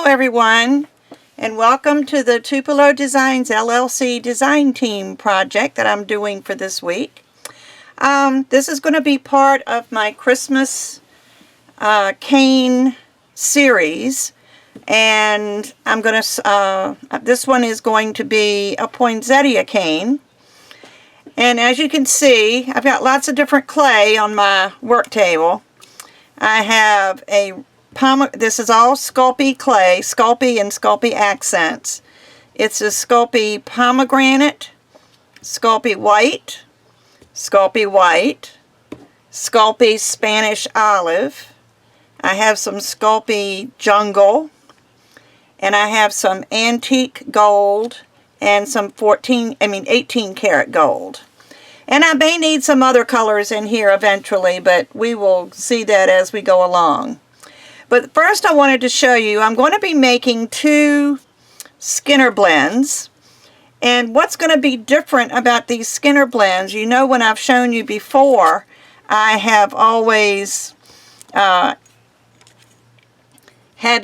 everyone, and welcome to the Tupelo Designs LLC design team project that I'm doing for this week. This is going to be part of my Christmas cane series, and I'm going to this one is going to be a poinsettia cane. And as you can see, I've got lots of different clay on my work table. I have this is all Sculpey clay, Sculpey and Sculpey accents. It's a Sculpey pomegranate, Sculpey white, Sculpey Spanish olive. I have some Sculpey jungle, and I have some antique gold and some 18 karat gold. And I may need some other colors in here eventually, but we will see that as we go along. But first I wanted to show you, I'm going to be making two Skinner blends. And what's going to be different about these Skinner blends, you know, when I've shown you before, I have always had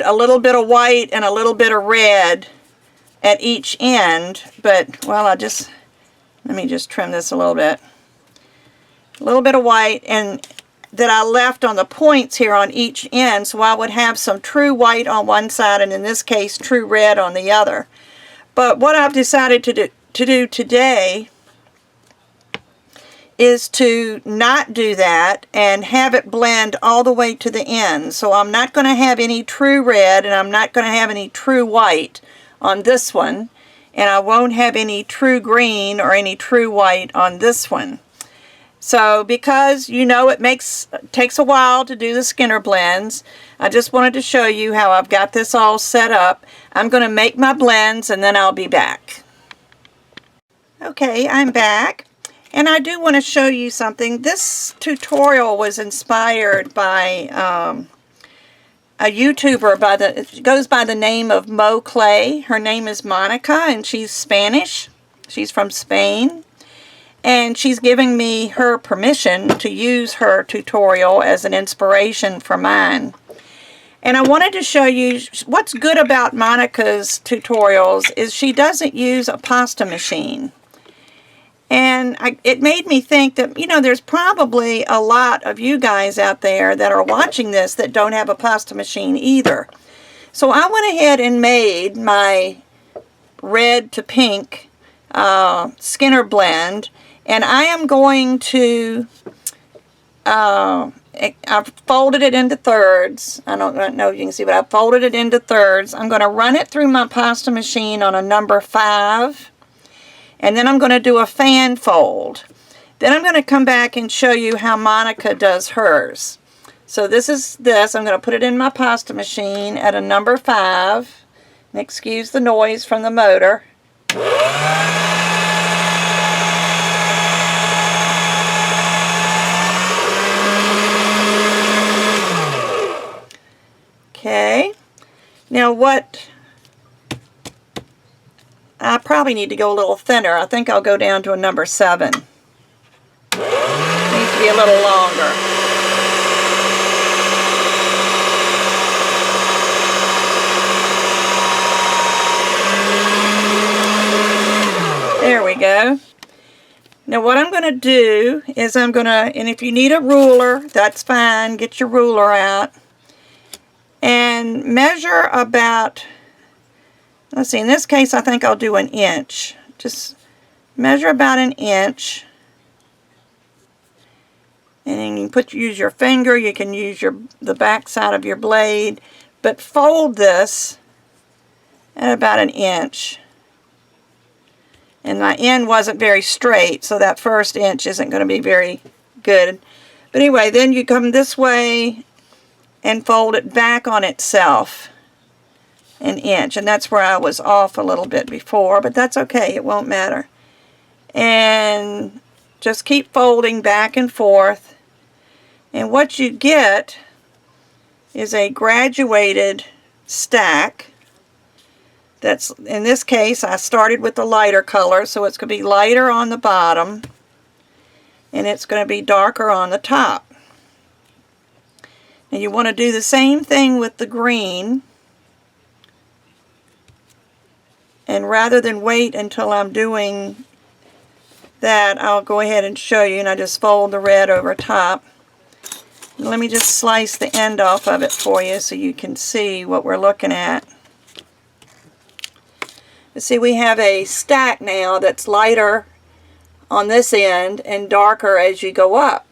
a little bit of white and a little bit of red at each end. But, well, let me just trim this a little bit. A little bit of white and that I left on the points here on each end, so I would have some true white on one side and in this case true red on the other. But what I've decided to do today is to not do that and have it blend all the way to the end. So I'm not going to have any true red and I'm not going to have any true white on this one, and I won't have any true green or any true white on this one. So because you know it takes a while to do the Skinner blends, I just wanted to show you how I've got this all set up. I'm going to make my blends and then I'll be back. Okay, I'm back, and I do want to show you something. This tutorial was inspired by a YouTuber it goes by the name of Mo Clay. Her name is Monica and she's Spanish. She's from Spain. And she's giving me her permission to use her tutorial as an inspiration for mine. And I wanted to show you what's good about Monica's tutorials is she doesn't use a pasta machine. And it made me think that, you know, there's probably a lot of you guys out there that are watching this that don't have a pasta machine either. So I went ahead and made my red to pink Skinner blend. And I am going to, I've folded it into thirds. I don't know if you can see, but I've folded it into thirds. I'm going to run it through my pasta machine on a number 5. And then I'm going to do a fan fold. Then I'm going to come back and show you how Monica does hers. So this is this. I'm going to put it in my pasta machine at a number 5. And excuse the noise from the motor. Okay, now I probably need to go a little thinner. I think I'll go down to a number 7. Needs to be a little longer. There we go. Now what I'm going to do is and if you need a ruler, that's fine, get your ruler out. And measure about, let's see, in this case I think I'll do an inch. Just measure about an inch. And then you can use your finger, you can use the back side of your blade, but fold this at about an inch. And my end wasn't very straight, so that first inch isn't going to be very good. But anyway, then you come this way and fold it back on itself an inch. And that's where I was off a little bit before, but that's okay, it won't matter. And just keep folding back and forth. And what you get is a graduated stack. That's, in this case, I started with the lighter color, so it's going to be lighter on the bottom, and it's going to be darker on the top. And you want to do the same thing with the green. And rather than wait until I'm doing that, I'll go ahead and show you, and I just fold the red over top. Let me just slice the end off of it for you so you can see what we're looking at. You see, we have a stack now that's lighter on this end and darker as you go up.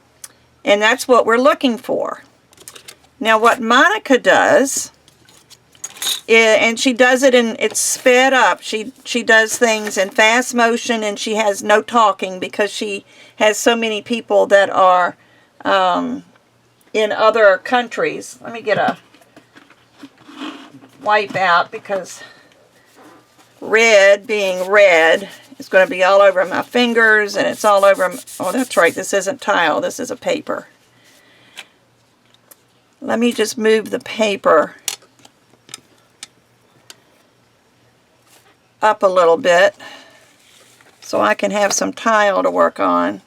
And that's what we're looking for. Now what Monica does, and she does it in, it's sped up. She does things in fast motion, and she has no talking because she has so many people that are in other countries. Let me get a wipe out because red being red is going to be all over my fingers, and it's all over. Oh, that's right, this isn't tile, this is a paper. Let me just move the paper up a little bit so I can have some tile to work on.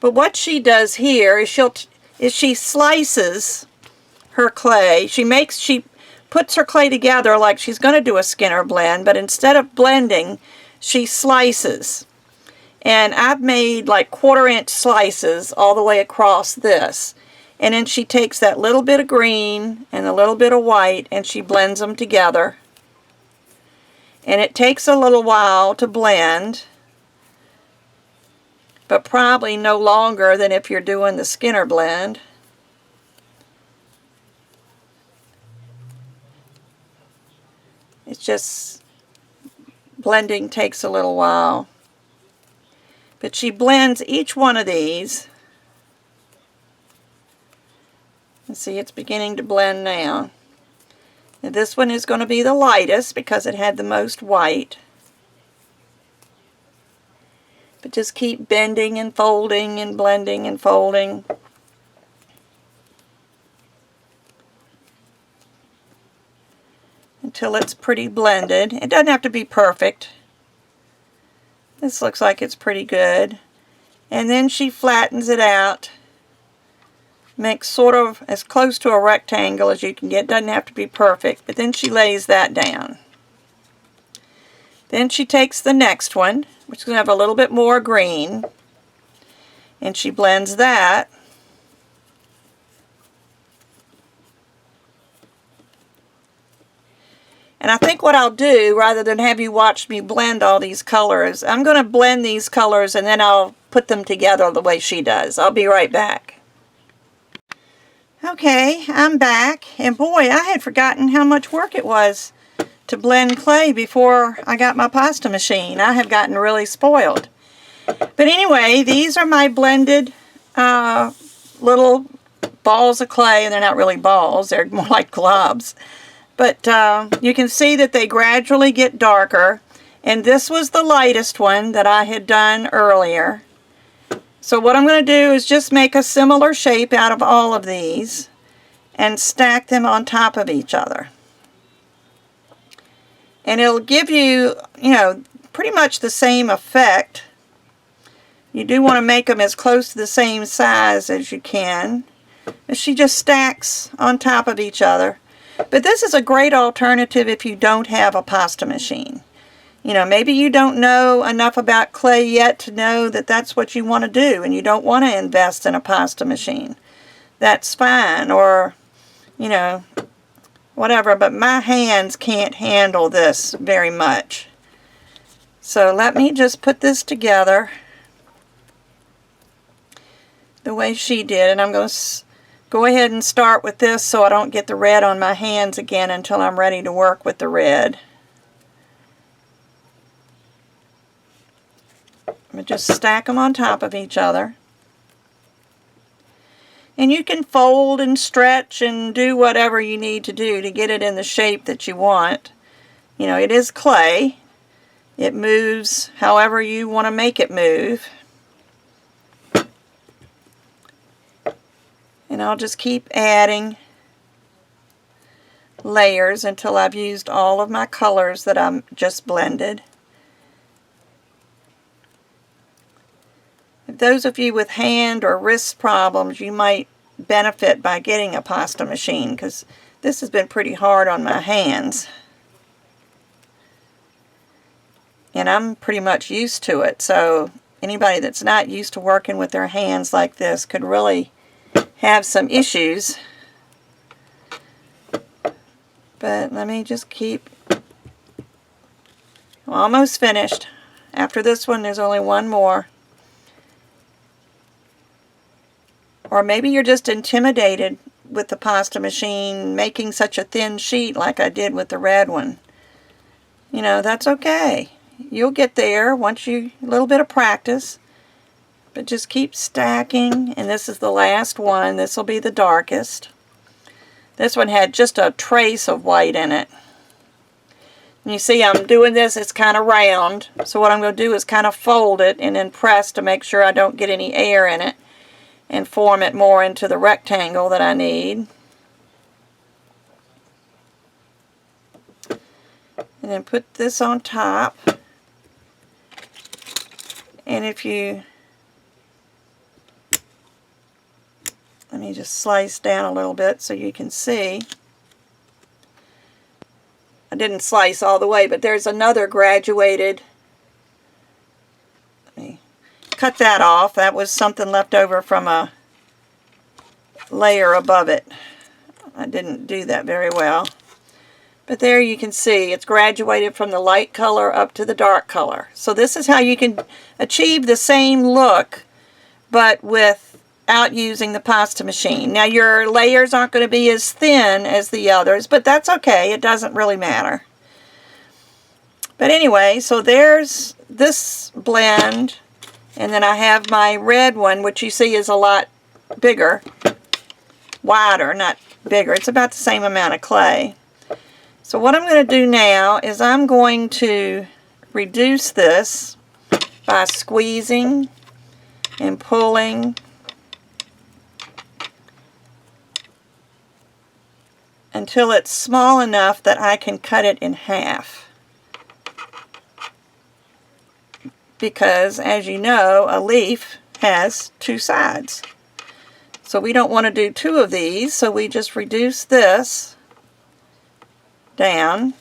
But what she does here is she slices her clay. She puts her clay together like she's going to do a Skinner blend, but instead of blending, she slices. And I've made like 1/4 inch slices all the way across this. And then she takes that little bit of green and a little bit of white and she blends them together. And it takes a little while to blend, but probably no longer than if you're doing the Skinner blend. It's just, blending takes a little while. But she blends each one of these. And see, it's beginning to blend now. Now this one is going to be the lightest because it had the most white. But just keep bending and folding and blending and folding. Until it's pretty blended. It doesn't have to be perfect. This looks like it's pretty good. And then she flattens it out. Makes sort of as close to a rectangle as you can get. Doesn't have to be perfect, but then she lays that down. Then she takes the next one, which is going to have a little bit more green, and she blends that. And I think what I'll do, rather than have you watch me blend all these colors, I'm going to blend these colors and then I'll put them together the way she does. I'll be right back. Okay, I'm back, and boy, I had forgotten how much work it was to blend clay before I got my pasta machine. I have gotten really spoiled. But anyway, these are my blended little balls of clay, and they're not really balls, they're more like globs. But you can see that they gradually get darker, and this was the lightest one that I had done earlier. So what I'm going to do is just make a similar shape out of all of these and stack them on top of each other. And it'll give you, pretty much the same effect. You do want to make them as close to the same size as you can. And she just stacks on top of each other. But this is a great alternative if you don't have a pasta machine. Maybe you don't know enough about clay yet to know that that's what you want to do, and you don't want to invest in a pasta machine. That's fine, or, whatever, but my hands can't handle this very much. So let me just put this together the way she did, and I'm going to go ahead and start with this so I don't get the red on my hands again until I'm ready to work with the red. I'm going to just stack them on top of each other. And you can fold and stretch and do whatever you need to do to get it in the shape that you want. It is clay. It moves however you want to make it move. And I'll just keep adding layers until I've used all of my colors that I'm just blended. Those of you with hand or wrist problems, you might benefit by getting a pasta machine, because this has been pretty hard on my hands. and I'm pretty much used to it, so anybody that's not used to working with their hands like this could really have some issues. But let me just keep, I'm almost finished. After this one there's only one more. Or maybe you're just intimidated with the pasta machine making such a thin sheet like I did with the red one. You know, that's okay. You'll get there once a little bit of practice. But just keep stacking, and this is the last one. This will be the darkest. This one had just a trace of white in it. And you see I'm doing this, it's kind of round. So what I'm going to do is kind of fold it and then press to make sure I don't get any air in it and form it more into the rectangle that I need. And then put this on top. And if you, let me just slice down a little bit so you can see. I didn't slice all the way, but there's another graduated. Let me cut that off. That was something left over from a layer above it. I didn't do that very well. But there you can see it's graduated from the light color up to the dark color. So this is how you can achieve the same look, but without using the pasta machine. Now your layers aren't going to be as thin as the others, but that's okay. It doesn't really matter. But anyway, so there's this blend, and then I have my red one, which you see is a lot bigger, wider, not bigger. It's about the same amount of clay. So what I'm going to do now is I'm going to reduce this by squeezing and pulling until it's small enough that I can cut it in half. Because, as you know, a leaf has two sides. So we don't want to do two of these, so we just reduce this down,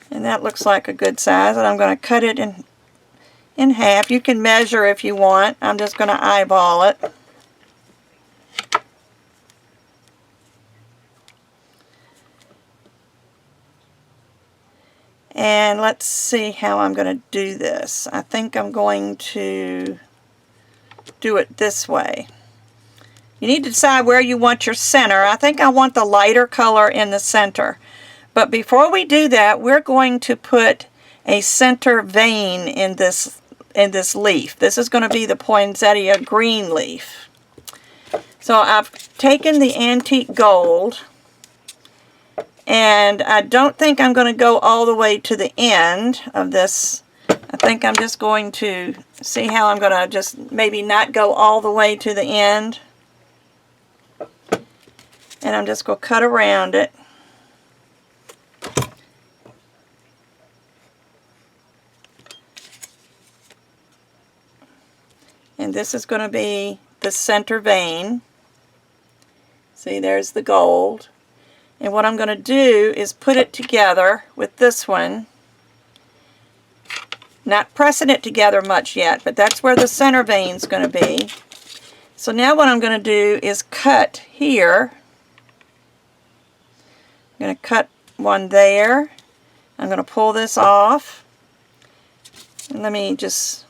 and that looks like a good size, and I'm going to cut it in half. You can measure if you want. I'm just going to eyeball it. And let's see how I'm going to do this. I think I'm going to do it this way. You need to decide where you want your center. I think I want the lighter color in the center. But before we do that, we're going to put a center vein in this leaf. This is going to be the Poinsettia green leaf. So I've taken the antique gold, and I don't think I'm going to go all the way to the end of this. I think I'm just going to see how I'm going to just maybe not go all the way to the end. And I'm just going to cut around it. And this is going to be the center vein. See, there's the gold. And what I'm going to do is put it together with this one. Not pressing it together much yet, but that's where the center vein is going to be. So now what I'm going to do is cut here. I'm going to cut one there. I'm going to pull this off. And let me just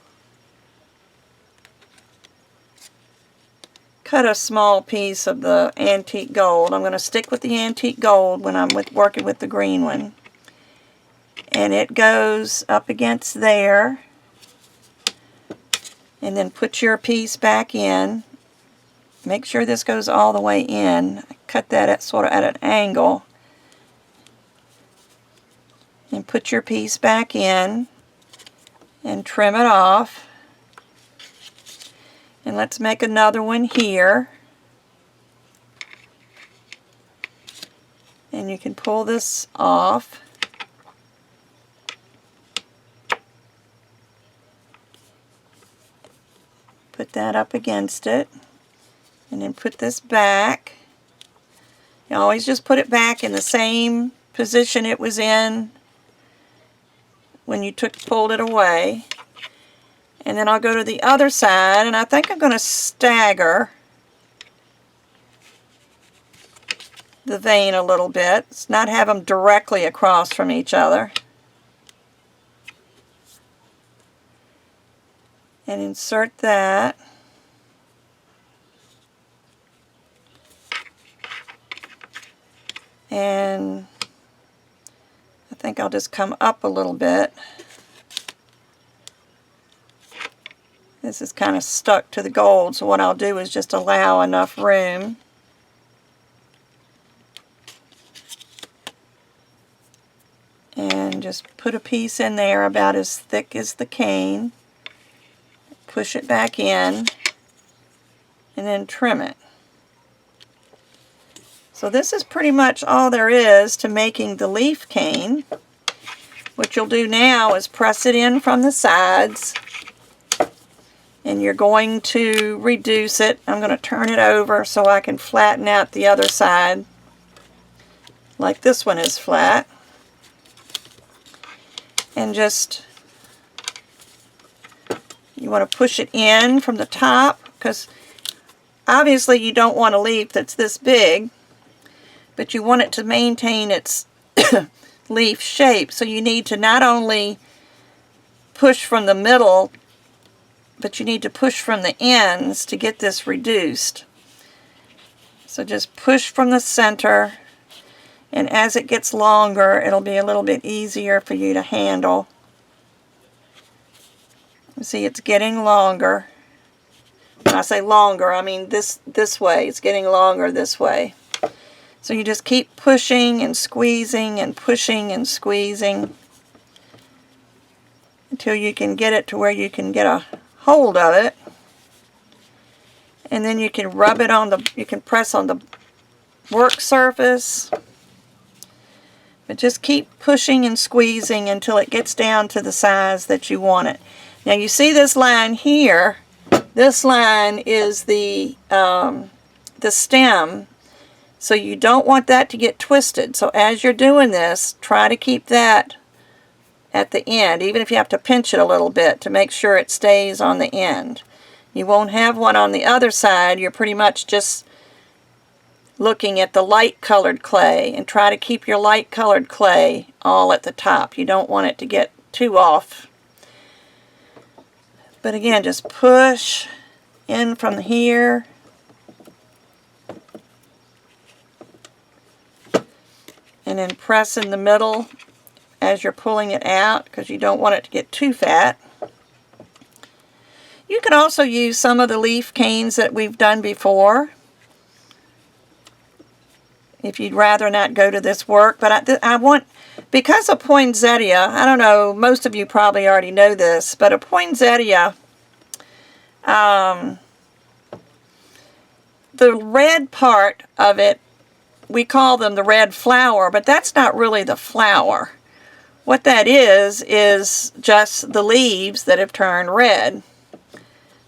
cut a small piece of the antique gold. I'm going to stick with the antique gold when I'm working with the green one. And it goes up against there. And then put your piece back in. Make sure this goes all the way in. Cut that at sort of at an angle. And put your piece back in. And trim it off. And let's make another one here. And you can pull this off. Put that up against it. And then put this back. You always just put it back in the same position it was in when you pulled it away. And then I'll go to the other side, and I think I'm going to stagger the vein a little bit. It's not have them directly across from each other. And insert that. And I think I'll just come up a little bit. This is kind of stuck to the gold, so what I'll do is just allow enough room. And just put a piece in there about as thick as the cane. Push it back in, and then trim it. So this is pretty much all there is to making the leaf cane. What you'll do now is press it in from the sides, and you're going to reduce it. I'm going to turn it over so I can flatten out the other side like this one is flat. And just, you want to push it in from the top, because obviously you don't want a leaf that's this big, but you want it to maintain its leaf shape. So you need to not only push from the middle, but you need to push from the ends to get this reduced. So just push from the center, and as it gets longer, it'll be a little bit easier for you to handle. See, it's getting longer. When I say longer, I mean this way. It's getting longer this way. So you just keep pushing and squeezing and pushing and squeezing until you can get it to where you can get a hold of it. And then you can rub it on the, you can press on the work surface. But just keep pushing and squeezing until it gets down to the size that you want it. Now you see this line here. This line is the stem. So you don't want that to get twisted. So as you're doing this, try to keep that at the end, even if you have to pinch it a little bit to make sure it stays on the end. You won't have one on the other side. You're pretty much just looking at the light colored clay, and try to keep your light colored clay all at the top. You don't want it to get too off. But again, just push in from here. And then press in the middle as you're pulling it out, because you don't want it to get too fat. You can also use some of the leaf canes that we've done before, if you'd rather not go to this work. But I want, because a poinsettia, I don't know, most of you probably already know this, but a poinsettia, the red part of it, we call them the red flower, but that's not really the flower. What that is just the leaves that have turned red.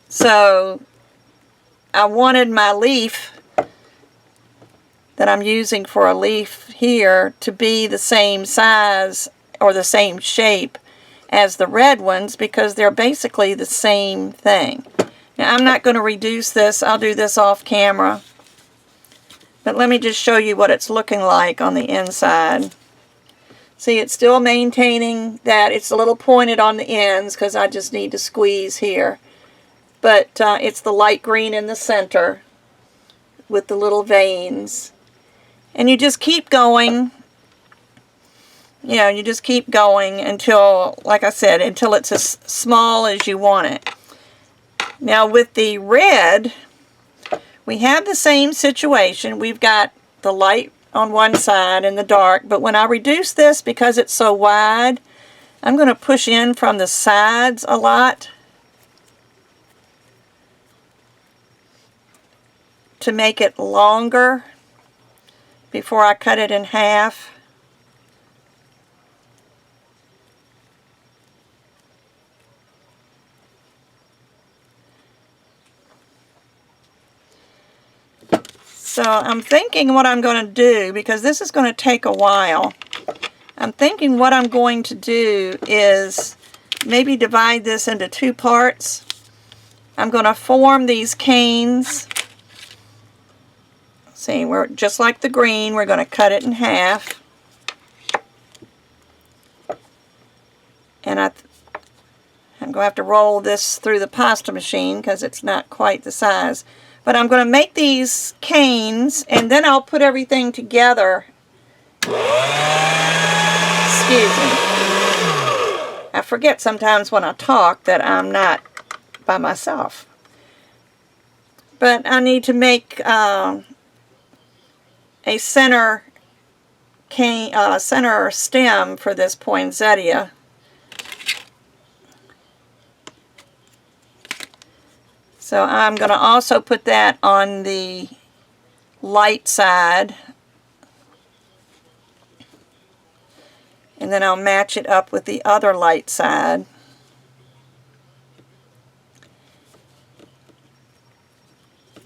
So I wanted my leaf that I'm using for a leaf here to be the same size or the same shape as the red ones, because they're basically the same thing. Now I'm not going to reduce this. I'll do this off camera. But let me just show you what it's looking like on the inside. See, it's still maintaining that. It's a little pointed on the ends because I just need to squeeze here. But it's the light green in the center with the little veins. And you just keep going. You know, you just keep going until, like I said, until it's as small as you want it. Now with the red, we have the same situation. We've got the light on one side and the dark, but when I reduce this, because it's so wide, I'm going to push in from the sides a lot to make it longer before I cut it in half. So I'm thinking what I'm going to do, because this is going to take a while, I'm thinking what I'm going to do is maybe divide this into two parts. I'm going to form these canes. See, we're just like the green, we're going to cut it in half. And I'm going to have to roll this through the pasta machine because it's not quite the size. But I'm going to make these canes, and then I'll put everything together. Excuse me. I forget sometimes when I talk that I'm not by myself. But I need to make a center stem for this poinsettia. So I'm going to also put that on the light side. And then I'll match it up with the other light side.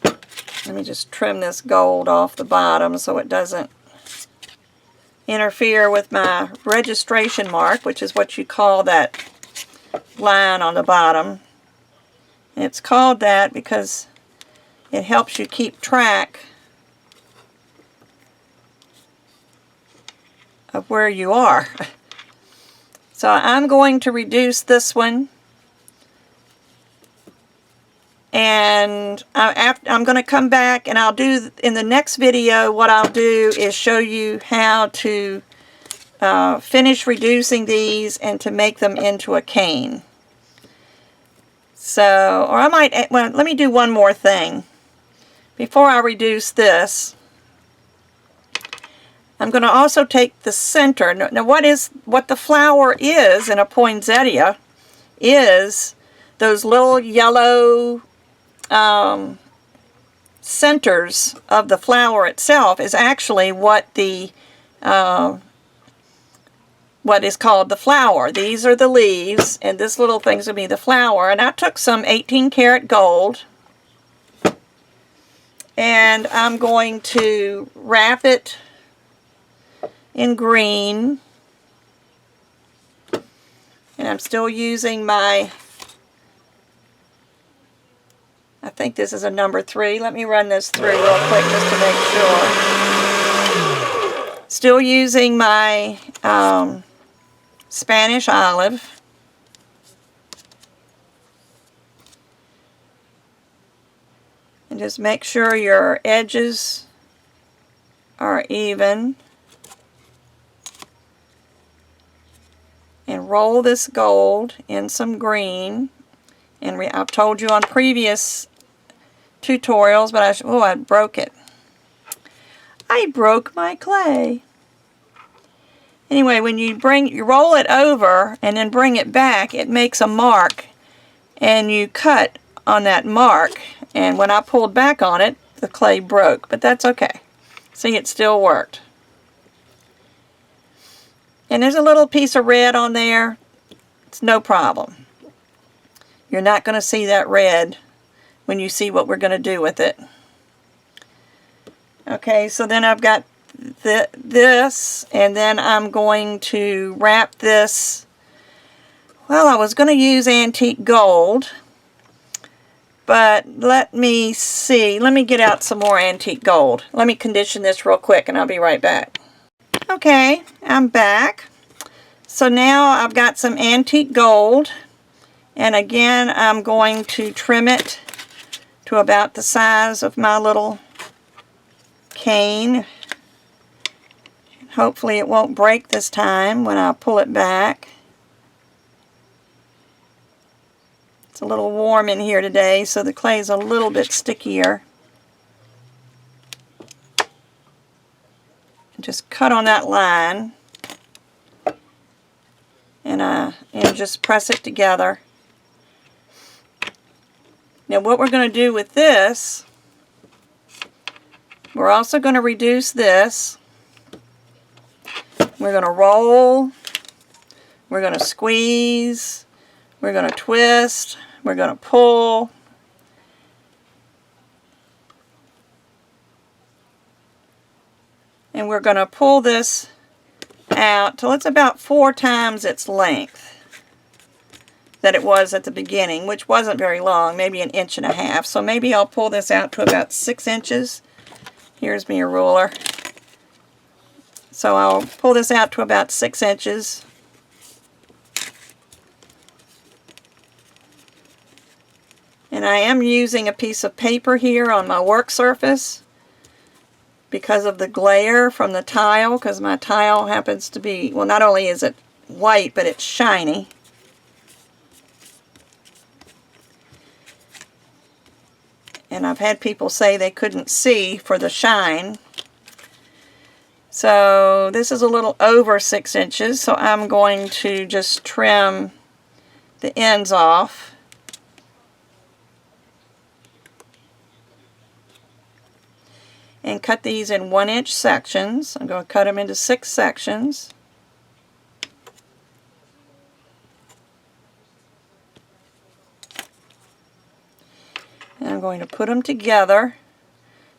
Let me just trim this gold off the bottom so it doesn't interfere with my registration mark, which is what you call that line on the bottom. And it's called that because it helps you keep track of where you are. So I'm going to reduce this one, and I'm going to come back and I'll do, in the next video, what I'll do is show you how to finish reducing these and to make them into a cane. So, or I might, well, let me do one more thing. Before I reduce this, I'm going to also take the center. Now what the flower is in a poinsettia is those little yellow centers of the flower itself is actually what is called the flower. These are the leaves, and this little thing's going to be the flower. And I took some 18 karat gold, and I'm going to wrap it in green. And I'm still using my, I think this is a number 3. Let me run this through real quick just to make sure. Still using my Spanish olive. And just make sure your edges are even. And roll this gold in some green. And I've told you on previous tutorials, but I broke it. I broke my clay. Anyway, when you roll it over and then bring it back, it makes a mark, and you cut on that mark. And when I pulled back on it, the clay broke, but that's okay. See, it still worked. And there's a little piece of red on there. It's no problem. You're not going to see that red when you see what we're going to do with it. Okay, so then I've got this, and then I'm going to wrap this. Well, I was going to use antique gold, but let me see. Let me get out some more antique gold. Let me condition this real quick, and I'll be right back. Okay, I'm back. So now I've got some antique gold, and again I'm going to trim it to about the size of my little cane. Hopefully it won't break this time when I pull it back. It's a little warm in here today, so the clay is a little bit stickier. Just cut on that line, and just press it together. Now what we're going to do with this, we're also going to reduce this. We're going to roll, we're going to squeeze, we're going to twist, we're going to pull. And we're going to pull this out till it's about 4 times its length that it was at the beginning, which wasn't very long, maybe 1.5 inches. So maybe I'll pull this out to about 6 inches. Here's me a ruler. So I'll pull this out to about 6 inches. And I am using a piece of paper here on my work surface because of the glare from the tile, because my tile happens to be, well, not only is it white, but it's shiny. And I've had people say they couldn't see for the shine. So this is a little over 6 inches, so I'm going to just trim the ends off. And cut these in 1-inch sections. I'm going to cut them into 6 sections. And I'm going to put them together.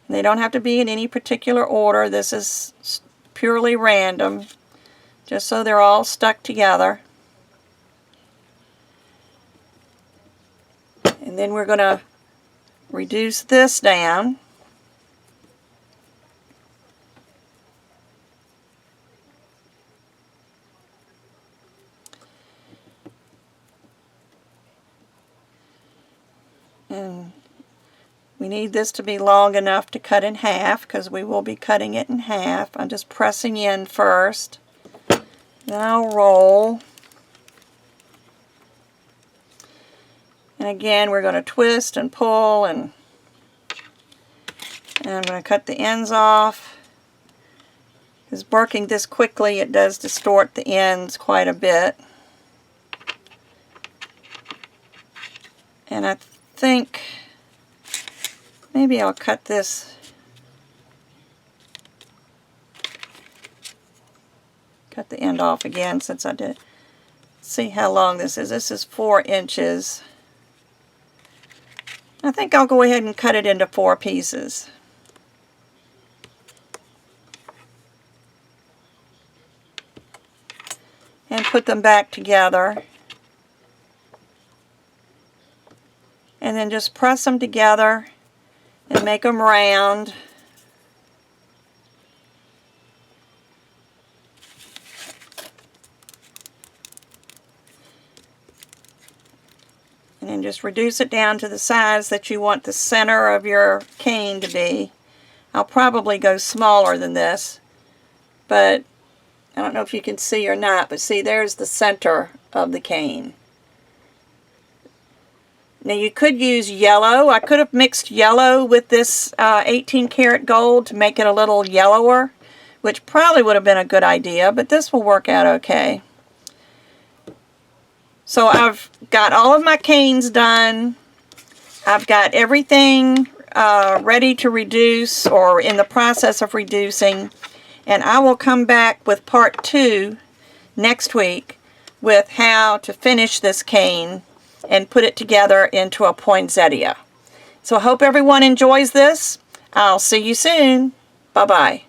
And they don't have to be in any particular order. This is purely random, just so they're all stuck together. And then we're going to reduce this down. And we need this to be long enough to cut in half, because we will be cutting it in half. I'm just pressing in first. Then I'll roll. And again, we're going to twist and pull, and I'm going to cut the ends off. Because working this quickly, it does distort the ends quite a bit. And I think maybe I'll cut this, cut the end off again since I did. See how long this is. This is 4 inches. I think I'll go ahead and cut it into 4 pieces. And put them back together. And then just press them together and make them round. And then just reduce it down to the size that you want the center of your cane to be. I'll probably go smaller than this, but I don't know if you can see or not, but see, there's the center of the cane. Now you could use yellow. I could have mixed yellow with this 18 karat gold to make it a little yellower, which probably would have been a good idea, but this will work out okay. So I've got all of my canes done. I've got everything ready to reduce, or in the process of reducing, and I will come back with part 2 next week with how to finish this cane and put it together into a poinsettia. So I hope everyone enjoys this. I'll see you soon. Bye-bye.